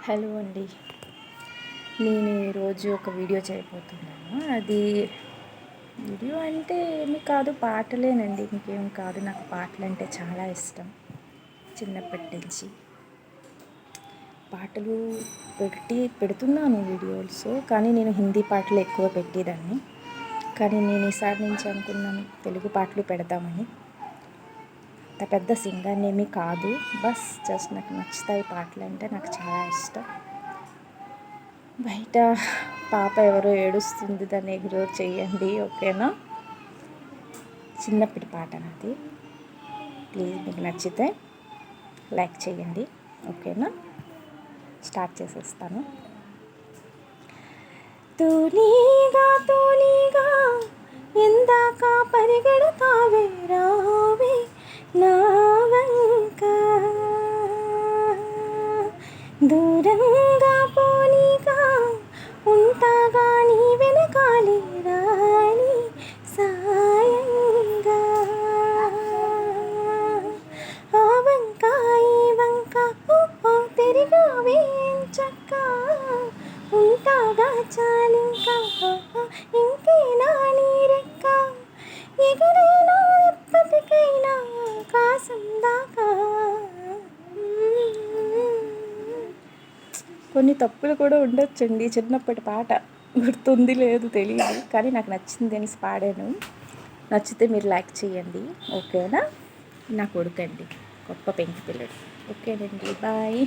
Hello అండి. నేను ఈరోజు ఒక వీడియో చేయబోతున్నాను. అది వీడియో అంటే ఏమి కాదు, పాటలేనండి, ఇంకేం కాదు. నాకు పాటలు అంటే చాలా ఇష్టం. చిన్నప్పటి నుంచి పాటలు పెడుతున్నాను వీడియోస్, కానీ నేను హిందీ పాటలు ఎక్కువ పెట్టేదాన్ని. కానీ నేను ఈసారి నుంచి అనుకున్నాను తెలుగు పాటలు పెడదామని. అంత పెద్ద సింగర్ని ఏమీ కాదు, జస్ట్ నాకు నచ్చుతాయి పాటలు అంటే, నాకు చాలా ఇష్టం. బయట పాప ఎవరో ఏడుస్తుంది, దాన్ని ఇగ్నోర్ చేయండి, ఓకేనా? చిన్నప్పటి పాట నాది. ప్లీజ్ మీకు నచ్చితే లైక్ చేయండి, ఓకేనా? స్టార్ట్ చేసేస్తాను. తూనీగా తూనీగా ఎందాక పరిగెడతావే రావే నా వంక, దూరంగా పోనీగా ఉంటాగా నీ వెనకాలే రాని సాయంగా, ఆ వంక ఈ వంక తిరిగావే చక్క, ఉంటాగా చాలింకా ఇంకేనా నీ రెక్క, ఎగరైనా ఎప్పటికైనా ఆకాశం దాకా. కొన్ని తప్పులు కూడా ఉండొచ్చండి, చిన్నప్పటి పాట గుర్తుంది లేదు తెలియదు, కానీ నాకు నచ్చింది అనేసి పాడాను. నచ్చితే మీరు లైక్ చేయండి, ఓకేనా? నా కొడుకండి, గొప్ప పెంకి పిల్లడు. ఓకేనండి, బాయ్.